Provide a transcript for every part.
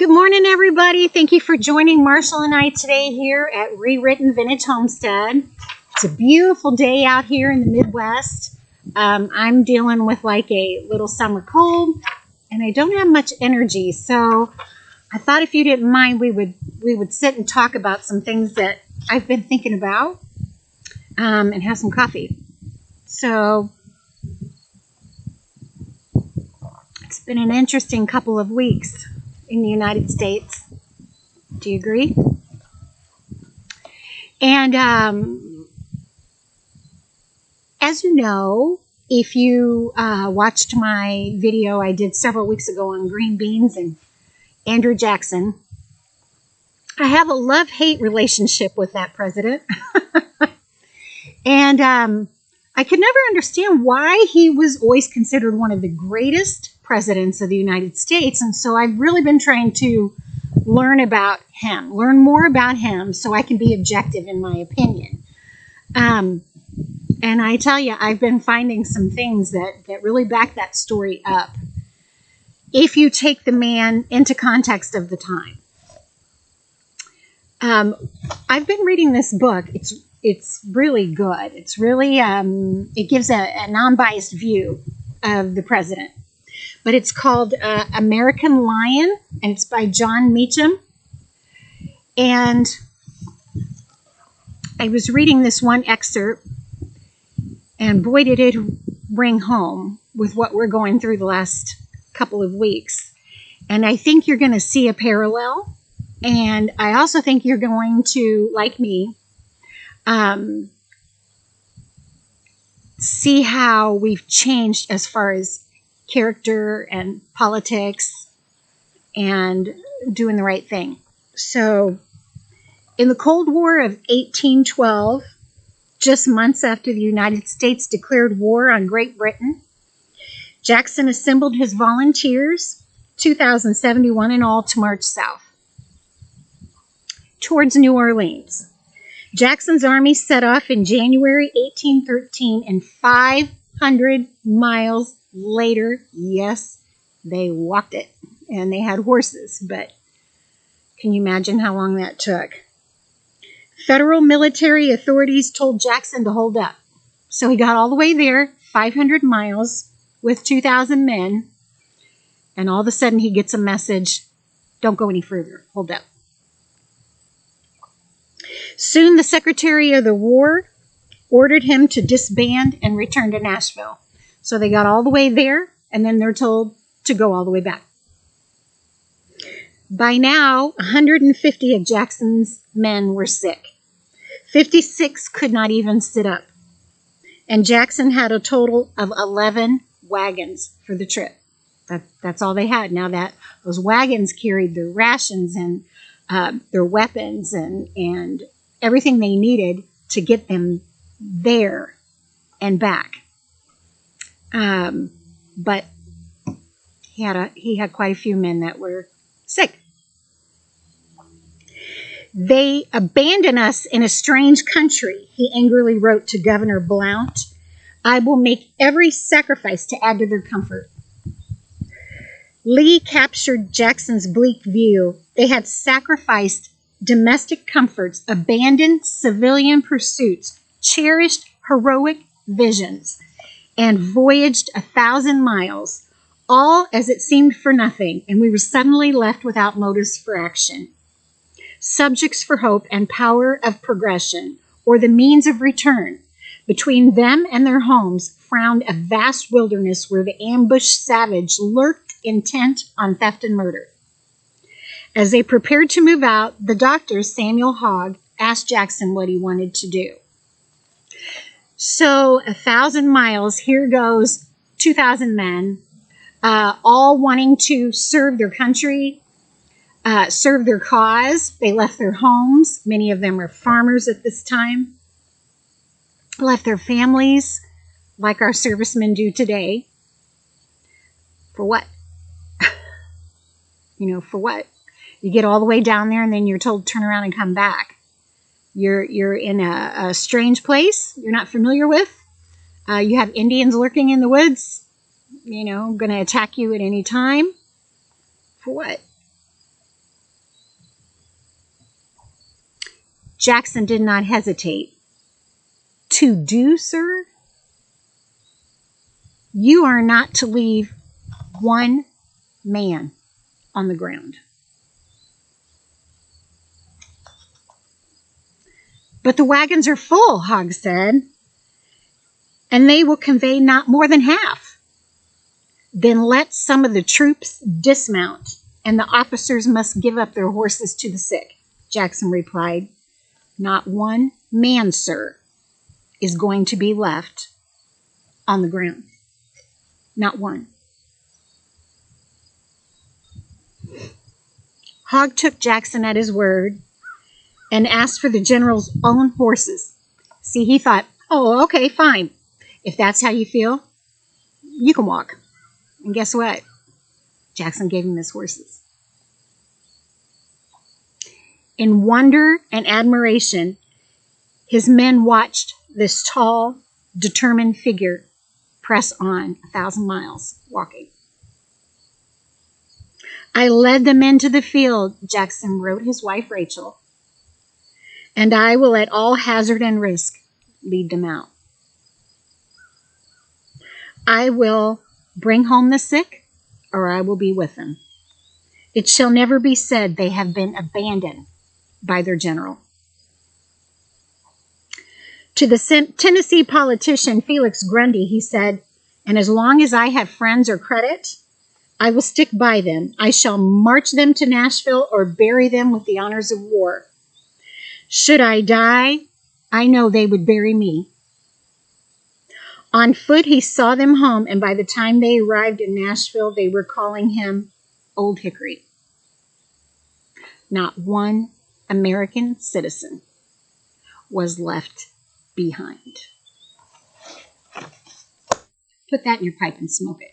Good morning, everybody. Thank you for joining Marshall and I today here at Re-Written Vintage Homestead. It's a beautiful day out here in the Midwest. I'm dealing with like a little summer cold, and I don't have much energy. So I thought if you didn't mind, we would sit and talk about some things that I've been thinking about, and have some coffee. So it's been an interesting couple of weeks in the United States. Do you agree? And as you know, if you watched my video I did several weeks ago on green beans and Andrew Jackson, I have a love-hate relationship with that president. And I could never understand why he was always considered one of the greatest presidents of the United States. And so I've really been trying to learn more about him so I can be objective in my opinion. And I tell you, I've been finding some things that really back that story up if you take the man into context of the time. I've been reading this book. It's really good. It's really, it gives a non-biased view of the president. But it's called American Lion, and it's by John Meacham. And I was reading this one excerpt, and boy, did it ring home with what we're going through the last couple of weeks. And I think you're going to see a parallel. And I also think you're going to, like me, see how we've changed as far as character and politics and doing the right thing. So in the Cold War of 1812, just months after the United States declared war on Great Britain, Jackson assembled his volunteers, 2,071 in all, to march south towards New Orleans. Jackson's army set off in January 1813, and 500 miles later, yes, they walked it, and they had horses, but can you imagine how long that took? Federal military authorities told Jackson to hold up. So he got all the way there, 500 miles, with 2,000 men, and all of a sudden he gets a message, don't go any further, hold up. Soon the Secretary of the War ordered him to disband and return to Nashville. So they got all the way there, and then they're told to go all the way back. By now, 150 of Jackson's men were sick. 56 could not even sit up. And Jackson had a total of 11 wagons for the trip. That's all they had. Now those wagons carried their rations and their weapons and everything they needed to get them there and back. But he had quite a few men that were sick. They abandon us in a strange country, he angrily wrote to Governor Blount. I will make every sacrifice to add to their comfort. Lee captured Jackson's bleak view. They had sacrificed domestic comforts, abandoned civilian pursuits, cherished heroic visions, and voyaged 1,000 miles, all as it seemed for nothing, and we were suddenly left without motives for action, subjects for hope and power of progression, or the means of return. Between them and their homes frowned a vast wilderness where the ambushed savage lurked intent on theft and murder. As they prepared to move out, the doctor, Samuel Hogg, asked Jackson what he wanted to do. So 1,000 miles, here goes 2,000 men, all wanting to serve their country, serve their cause. They left their homes. Many of them were farmers at this time. Left their families, like our servicemen do today. For what? For what? You get all the way down there and then you're told to turn around and come back. You're in a strange place you're not familiar with. You have Indians lurking in the woods, going to attack you at any time. For what? Jackson did not hesitate. To do, sir? You are not to leave one man on the ground. But the wagons are full, Hogg said, and they will convey not more than half. Then let some of the troops dismount, and the officers must give up their horses to the sick. Jackson replied, not one man, sir, is going to be left on the ground. Not one. Hogg took Jackson at his word and asked for the general's own horses. See, he thought, oh, okay, fine. If that's how you feel, you can walk. And guess what? Jackson gave him his horses. In wonder and admiration, his men watched this tall, determined figure press on 1,000 miles walking. I led them into the field, Jackson wrote his wife Rachel, and I will at all hazard and risk lead them out. I will bring home the sick, or I will be with them. It shall never be said they have been abandoned by their general. To the Tennessee politician Felix Grundy, he said, and as long as I have friends or credit, I will stick by them. I shall march them to Nashville or bury them with the honors of war. Should I die, I know they would bury me. On foot, he saw them home, and by the time they arrived in Nashville, they were calling him Old Hickory. Not one American citizen was left behind. Put that in your pipe and smoke it.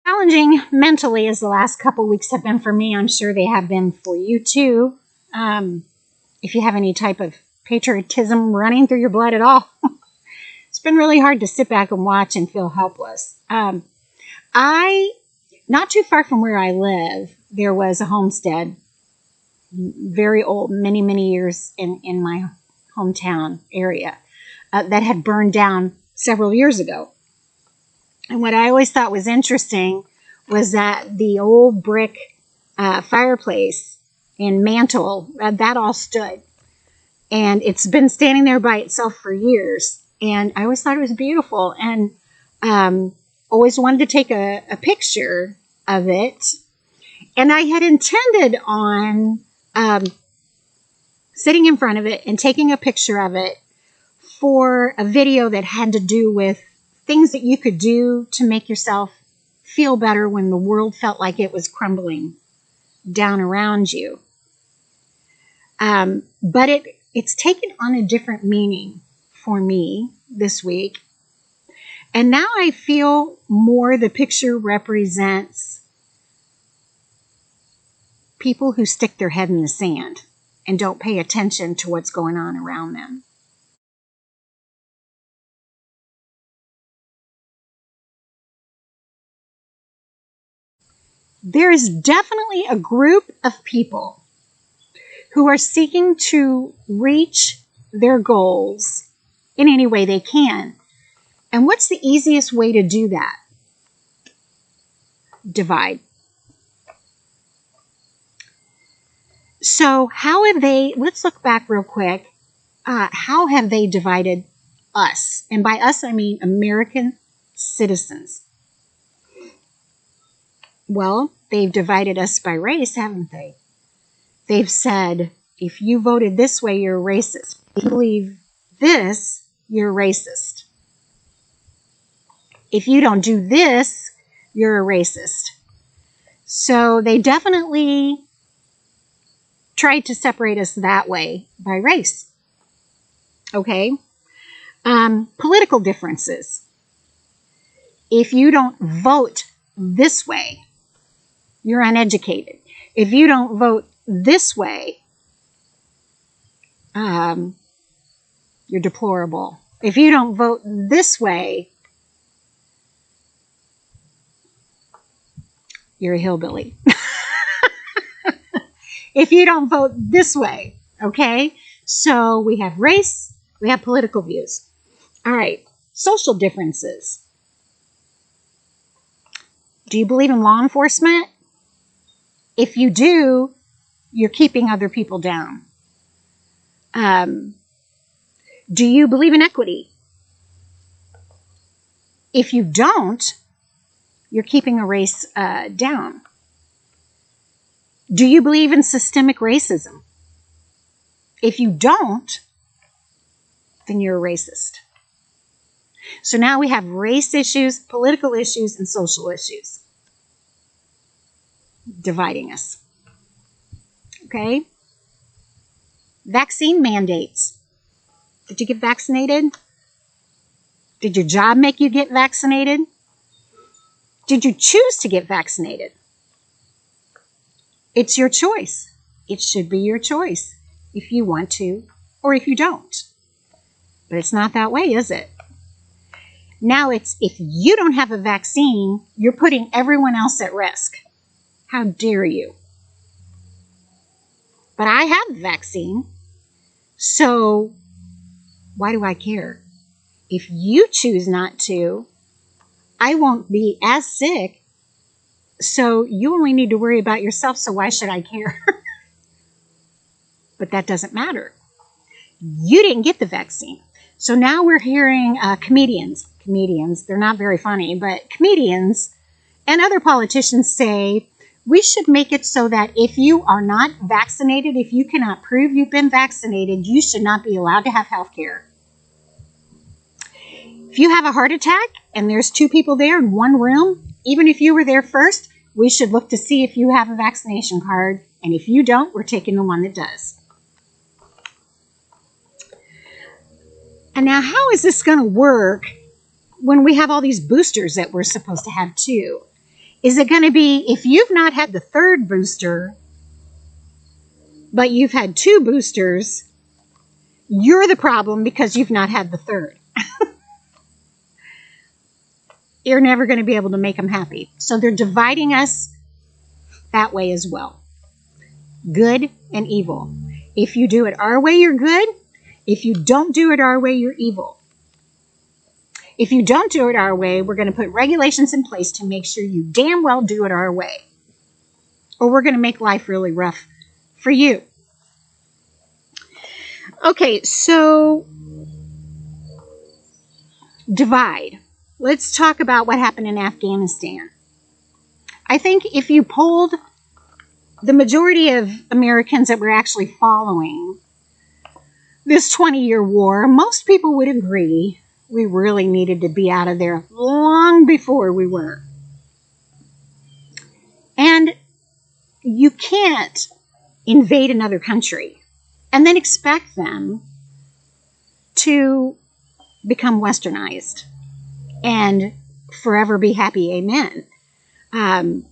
Challenging mentally as the last couple weeks have been for me. I'm sure they have been for you too. If you have any type of patriotism running through your blood at all, it's been really hard to sit back and watch and feel helpless. Not too far from where I live, there was a homestead, very old, many, many years in my hometown area, that had burned down several years ago. And what I always thought was interesting was that the old brick fireplace and mantle, that all stood. And it's been standing there by itself for years. And I always thought it was beautiful. And always wanted to take a picture of it. And I had intended on sitting in front of it and taking a picture of it for a video that had to do with things that you could do to make yourself feel better when the world felt like it was crumbling down around you. But it's taken on a different meaning for me this week. And now I feel more the picture represents people who stick their head in the sand and don't pay attention to what's going on around them. There is definitely a group of people who are seeking to reach their goals in any way they can. And what's the easiest way to do that? Divide. So how have they, let's look back real quick. How have they divided us? And by us, I mean American citizens. Well, they've divided us by race, haven't they? They've said, if you voted this way, you're racist. If you believe this, you're racist. If you don't do this, you're a racist. So they definitely tried to separate us that way by race. Okay? Political differences. If you don't vote this way, you're uneducated. If you don't vote this way, you're deplorable. If you don't vote this way, you're a hillbilly. If you don't vote this way, okay? So we have race, we have political views. All right, social differences. Do you believe in law enforcement? If you do, you're keeping other people down. Do you believe in equity? If you don't, you're keeping a race down. Do you believe in systemic racism? If you don't, then you're a racist. So now we have race issues, political issues, and social issues dividing us. Okay? Vaccine mandates. Did you get vaccinated? Did your job make you get vaccinated? Did you choose to get vaccinated? It's your choice. It should be your choice if you want to or if you don't. But it's not that way, is it? Now it's if you don't have a vaccine, you're putting everyone else at risk. How dare you? But I have the vaccine, so why do I care? If you choose not to, I won't be as sick, so you only need to worry about yourself, so why should I care? But that doesn't matter. You didn't get the vaccine. So now we're hearing comedians, they're not very funny, but comedians and other politicians say, we should make it so that if you are not vaccinated, if you cannot prove you've been vaccinated, you should not be allowed to have health care. If you have a heart attack and there's two people there in one room, even if you were there first, we should look to see if you have a vaccination card. And if you don't, we're taking the one that does. And now how is this going to work when we have all these boosters that we're supposed to have too? Is it going to be if you've not had the third booster, but you've had two boosters, you're the problem because you've not had the third? You're never going to be able to make them happy. So they're dividing us that way as well. Good and evil. If you do it our way, you're good. If you don't do it our way, you're evil. If you don't do it our way, we're going to put regulations in place to make sure you damn well do it our way. Or we're going to make life really rough for you. Okay, so divide. Let's talk about what happened in Afghanistan. I think if you polled the majority of Americans that were actually following this 20-year war, most people would agree we really needed to be out of there long before we were. And you can't invade another country and then expect them to become westernized and forever be happy, amen. And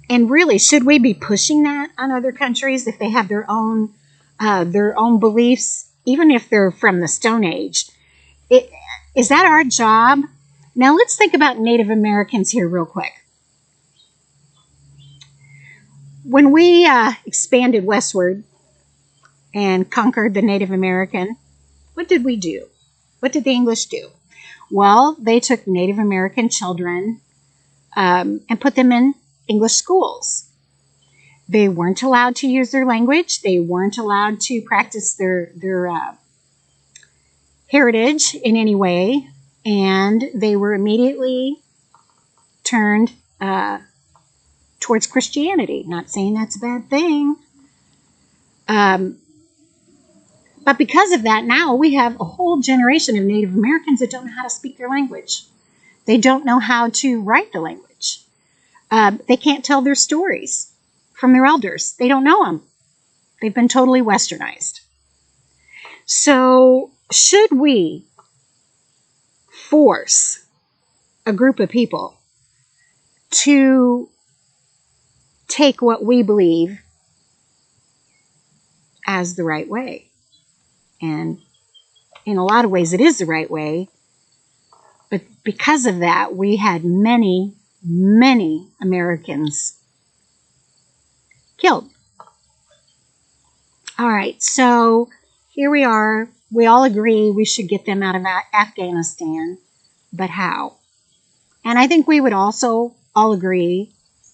really, should we be pushing that on other countries if they have their own beliefs, even if they're from the Stone Age? Is that our job? Now let's think about Native Americans here real quick. When we expanded westward and conquered the Native American, what did we do? What did the English do? Well, they took Native American children and put them in English schools. They weren't allowed to use their language. They weren't allowed to practice their heritage in any way, and they were immediately turned towards Christianity. Not saying that's a bad thing. But because of that, now we have a whole generation of Native Americans that don't know how to speak their language. They don't know how to write the language. They can't tell their stories from their elders. They don't know them. They've been totally westernized. So should we force a group of people to take what we believe as the right way? And in a lot of ways, it is the right way. But because of that, we had many, many Americans killed. All right, so here we are. We all agree we should get them out of Afghanistan, but how? And I think we would also all agree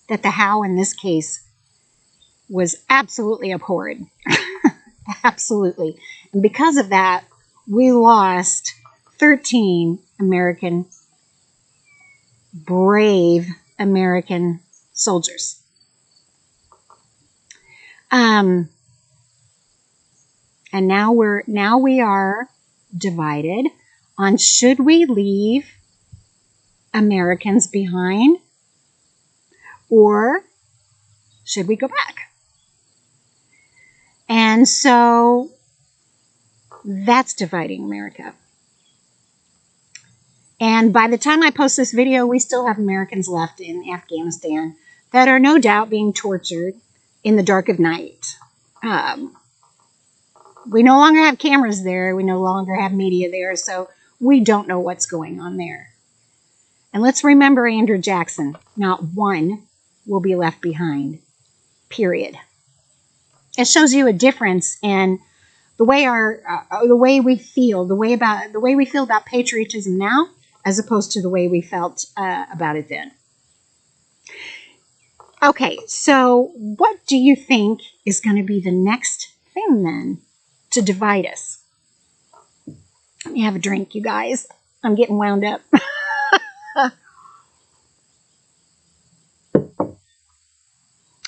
that the how in this case was absolutely abhorrent. Absolutely. And because of that, we lost 13 brave American soldiers. And now we are divided on should we leave Americans behind or should we go back? And so that's dividing America. And by the time I post this video, we still have Americans left in Afghanistan that are no doubt being tortured in the dark of night. We no longer have cameras there. We no longer have media there. So we don't know what's going on there. And let's remember Andrew Jackson. Not one will be left behind. Period. It shows you a difference in the way the way we feel about patriotism now, as opposed to the way we felt about it then. Okay, so what do you think is going to be the next thing then to divide us? Let me have a drink, you guys. I'm getting wound up.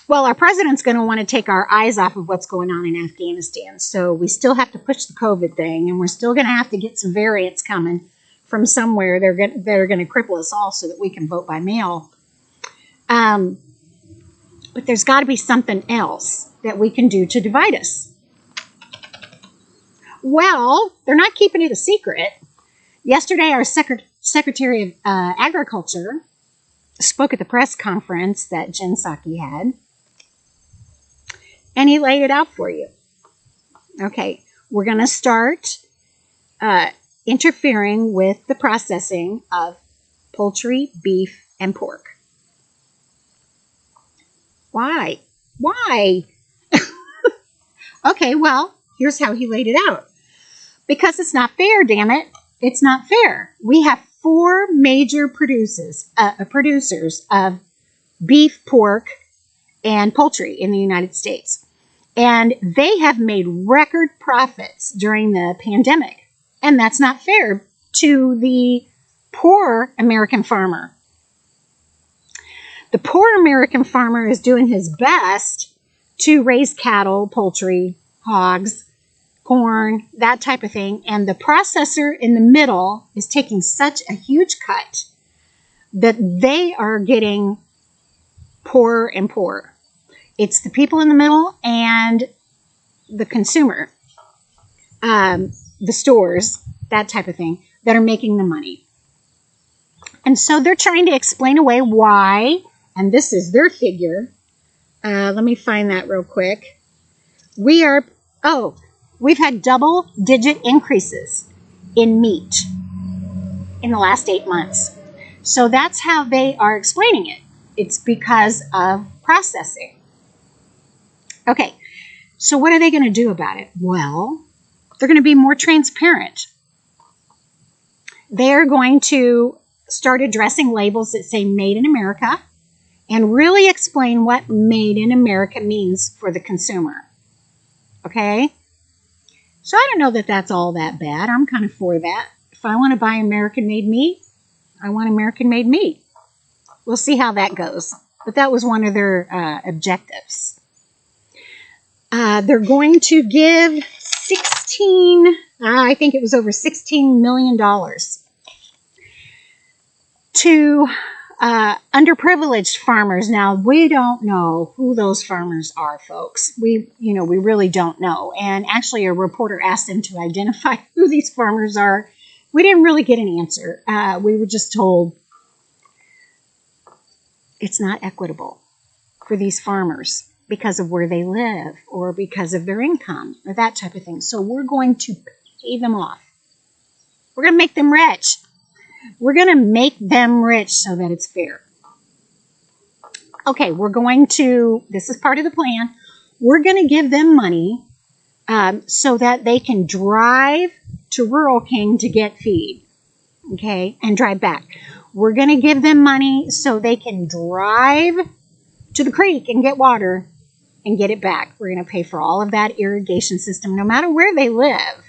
Well, our president's going to want to take our eyes off of what's going on in Afghanistan. So we still have to push the COVID thing, and we're still going to have to get some variants coming from somewhere that are going to cripple us all so that we can vote by mail. But there's got to be something else that we can do to divide us. Well, they're not keeping it a secret. Yesterday, our Secretary of Agriculture spoke at the press conference that Jen Psaki had. And he laid it out for you. Okay, we're going to start interfering with the processing of poultry, beef, and pork. Why? Why? Okay, well, here's how he laid it out. Because it's not fair, damn it. It's not fair. We have 4 major producers of beef, pork, and poultry in the United States. And they have made record profits during the pandemic. And that's not fair to the poor American farmer. The poor American farmer is doing his best to raise cattle, poultry, hogs, corn, that type of thing. And the processor in the middle is taking such a huge cut that they are getting poorer and poorer. It's the people in the middle and the consumer, the stores, that type of thing, that are making the money. And so they're trying to explain away why, and this is their figure. Let me find that real quick. We've had double-digit increases in meat in the last 8 months. So that's how they are explaining it. It's because of processing. Okay, so what are they going to do about it? Well, they're going to be more transparent. They're going to start addressing labels that say Made in America and really explain what Made in America means for the consumer. Okay? So I don't know that that's all that bad. I'm kind of for that. If I want to buy American-made meat, I want American-made meat. We'll see how that goes. But that was one of their objectives. They're going to give I think it was over $16 million to Underprivileged farmers. Now, we don't know who those farmers are, folks. We really don't know. And actually, a reporter asked them to identify who these farmers are. We didn't really get an answer. We were just told it's not equitable for these farmers because of where they live or because of their income or that type of thing. So we're going to pay them off. We're going to make them rich. We're going to make them rich so that it's fair. Okay, this is part of the plan. We're going to give them money so that they can drive to Rural King to get feed, okay, and drive back. We're going to give them money so they can drive to the creek and get water and get it back. We're going to pay for all of that irrigation system, no matter where they live.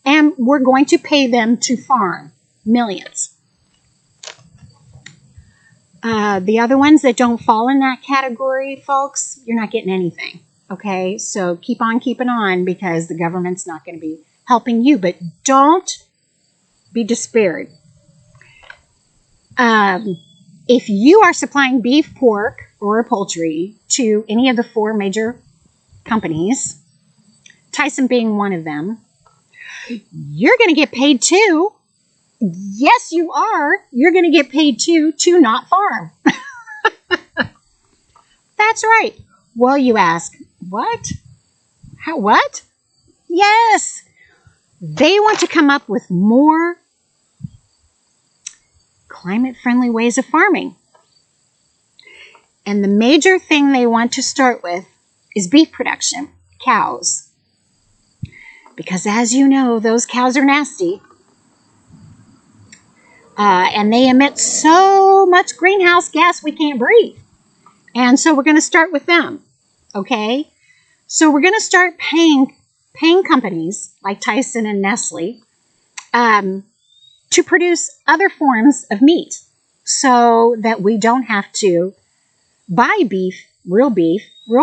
And we're going to pay them to farm millions. The other ones that don't fall in that category, folks, you're not getting anything. Okay, so keep on keeping on because the government's not going to be helping you. But don't be despaired. If you are supplying beef, pork, or poultry to any of the 4 major companies, Tyson being one of them, you're going to get paid too. Yes, you are. You're going to get paid too to not farm. That's right. Well, you ask, what? How, what? Yes. They want to come up with more climate-friendly ways of farming. And the major thing they want to start with is beef production, cows. Because as you know, those cows are nasty. And they emit so much greenhouse gas we can't breathe. And so we're going to start with them. Okay? So we're going to start paying companies like Tyson and Nestle to produce other forms of meat so that we don't have to buy beef, real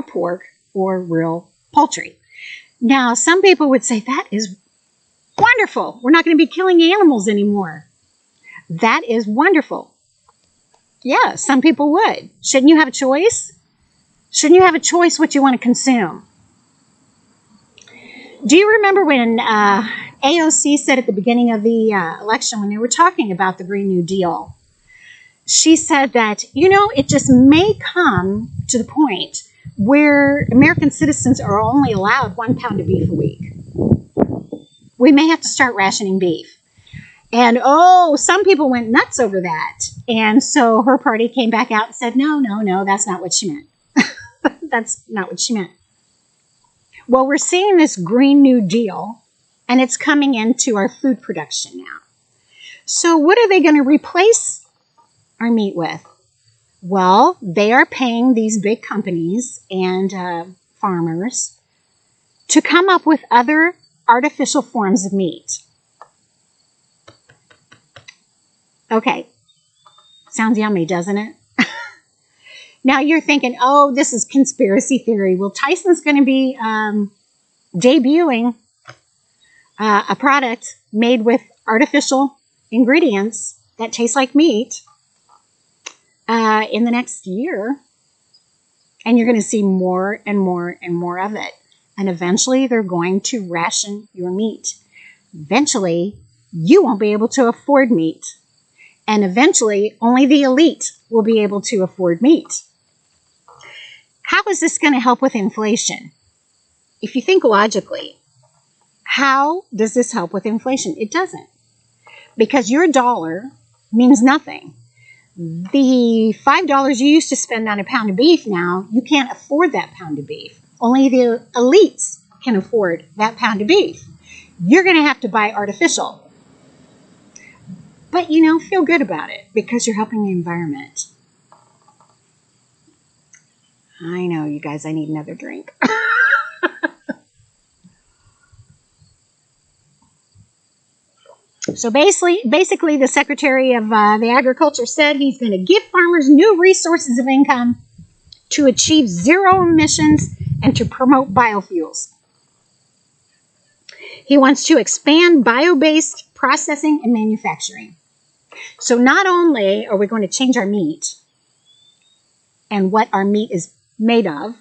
pork, or real poultry. Now, some people would say, that is wonderful. We're not going to be killing animals anymore. That is wonderful. Yeah, some people would. Shouldn't you have a choice? Shouldn't you have a choice what you want to consume? Do you remember when AOC said at the beginning of the election, when they were talking about the Green New Deal, she said that, it just may come to the point where American citizens are only allowed 1 pound of beef a week. We may have to start rationing beef. And, some people went nuts over that. And so her party came back out and said, no, that's not what she meant. That's not what she meant. Well, we're seeing this Green New Deal, and it's coming into our food production now. So what are they going to replace our meat with? Well, they are paying these big companies and farmers to come up with other artificial forms of meat. Okay, sounds yummy, doesn't it? Now you're thinking, this is conspiracy theory. Well, Tyson's going to be debuting a product made with artificial ingredients that taste like meat in the next year. And you're going to see more and more and more of it. And eventually they're going to ration your meat. Eventually, you won't be able to afford meat. And eventually, only the elite will be able to afford meat. How is this going to help with inflation? If you think logically, how does this help with inflation? It doesn't. Because your dollar means nothing. The $5 you used to spend on a pound of beef now, you can't afford that pound of beef. Only the elites can afford that pound of beef. You're going to have to buy artificial. But, feel good about it because you're helping the environment. I know, you guys, I need another drink. So basically, the Secretary of the Agriculture said he's going to give farmers new resources of income to achieve zero emissions and to promote biofuels. He wants to expand bio-based processing and manufacturing. So not only are we going to change our meat and what our meat is made of,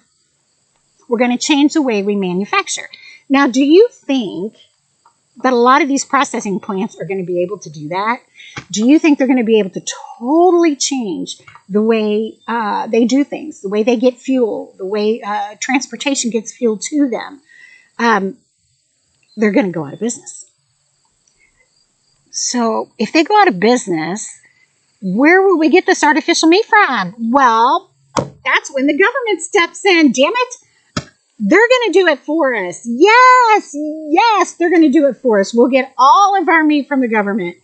we're going to change the way we manufacture. Now, do you think that a lot of these processing plants are going to be able to do that? Do you think they're going to be able to totally change the way they do things, the way they get fuel, the way transportation gets fuel to them? They're going to go out of business. So if they go out of business, where will we get this artificial meat from? Well, that's when the government steps in. Damn it. They're going to do it for us. Yes, they're going to do it for us. We'll get all of our meat from the government.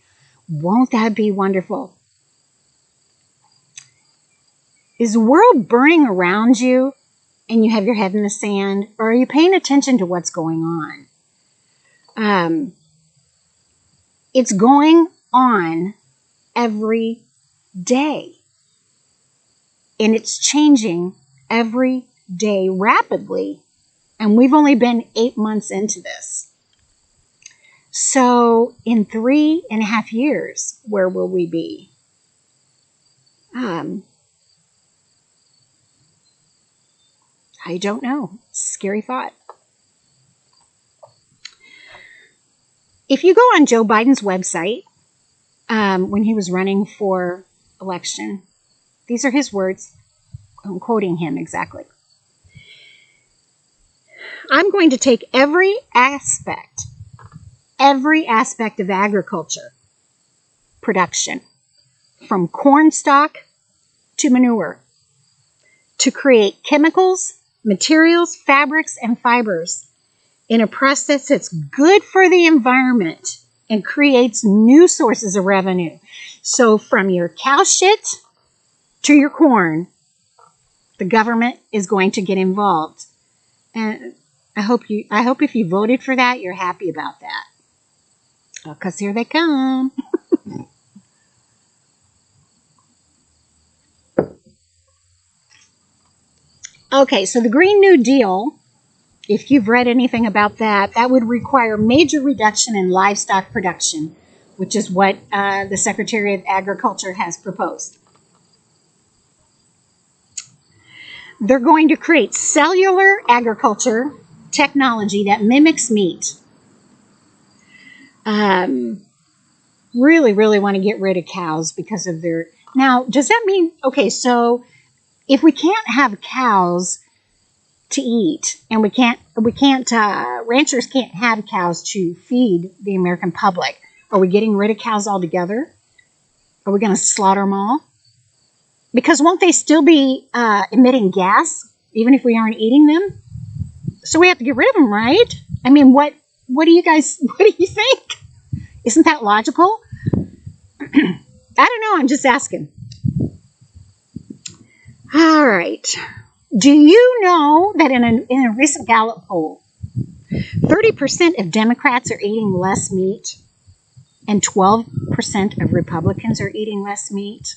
Won't that be wonderful? Is the world burning around you and you have your head in the sand? Or are you paying attention to what's going on? It's going on every day. And it's changing every day rapidly. And we've only been 8 months into this. So in 3.5 years, where will we be? I don't know. Scary thought. If you go on Joe Biden's website, when he was running for election, these are his words. I'm quoting him exactly. I'm going to take every aspect of agriculture production, from corn stalk to manure, to create chemicals, materials, fabrics, and fibers in a process that's good for the environment and creates new sources of revenue. So from your cow shit to your corn, the government is going to get involved. And I hope if you voted for that, you're happy about that. Because here they come. Okay, so the Green New Deal, if you've read anything about that, that would require major reduction in livestock production, which is what the Secretary of Agriculture has proposed. They're going to create cellular agriculture technology that mimics meat. Really want to get rid of cows because of their... Now, does that mean... Okay, so if we can't have cows to eat, and ranchers can't have cows to feed the American public, are we getting rid of cows altogether? Are we going to slaughter them all? Because won't they still be emitting gas, even if we aren't eating them? So we have to get rid of them, right? I mean, what do you think? Isn't that logical? I don't know. I'm just asking. All right. Do you know that in a recent Gallup poll, 30% of Democrats are eating less meat and 12% of Republicans are eating less meat?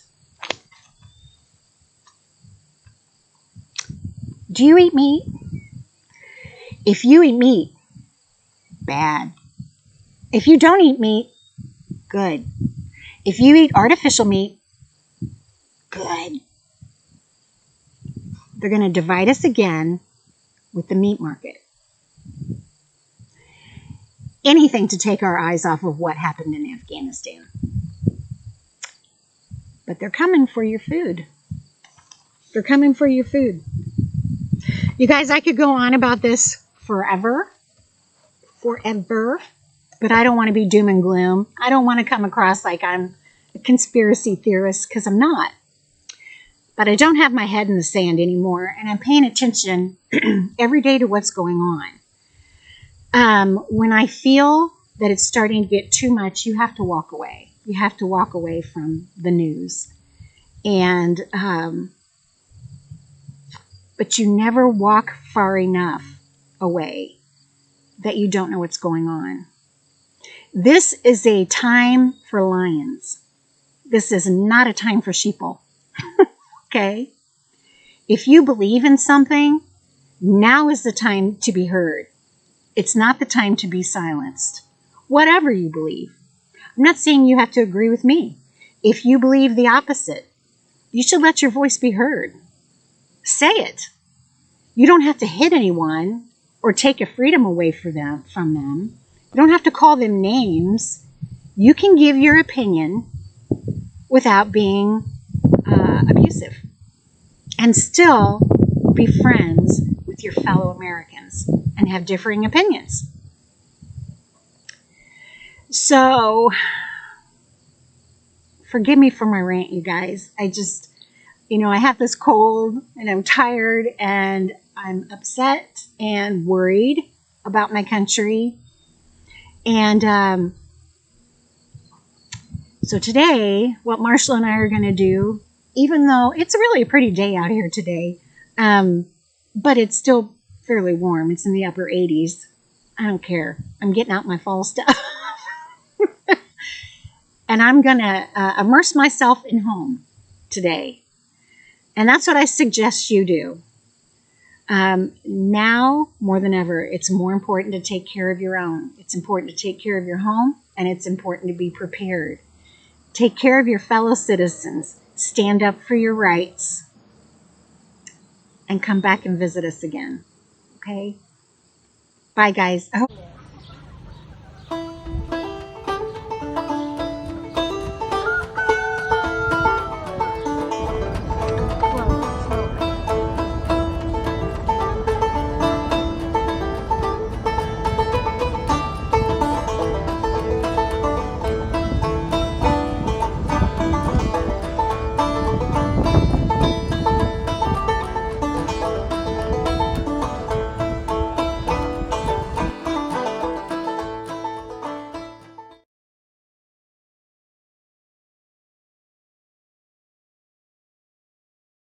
Do you eat meat? If you eat meat, bad. If you don't eat meat, good. If you eat artificial meat, good. They're going to divide us again with the meat market. Anything to take our eyes off of what happened in Afghanistan. But they're coming for your food. They're coming for your food. You guys, I could go on about this forever, but I don't want to be doom and gloom. I don't want to come across like I'm a conspiracy theorist, because I'm not. But I don't have my head in the sand anymore, and I'm paying attention every day to what's going on. When I feel that it's starting to get too much, you have to walk away. You have to walk away from the news. And but you never walk far enough away that you don't know what's going on. This is a time for lions. This is not a time for sheeple. Okay? If you believe in something, now is the time to be heard. It's not the time to be silenced. Whatever you believe. I'm not saying you have to agree with me. If you believe the opposite, you should let your voice be heard. Say it. You don't have to hit anyone or take a freedom away from them. You don't have to call them names. You can give your opinion without being abusive and still be friends with your fellow Americans and have differing opinions. So, forgive me for my rant, you guys. I just, I have this cold and I'm tired and I'm upset and worried about my country. And so today, what Marshall and I are going to do, even though it's really a pretty day out here today, but it's still fairly warm. It's in the upper 80s. I don't care. I'm getting out my fall stuff. And I'm going to immerse myself in home today. And that's what I suggest you do. Now, more than ever, it's more important to take care of your own. It's important to take care of your home, and it's important to be prepared. Take care of your fellow citizens. Stand up for your rights. And come back and visit us again. Okay? Bye, guys.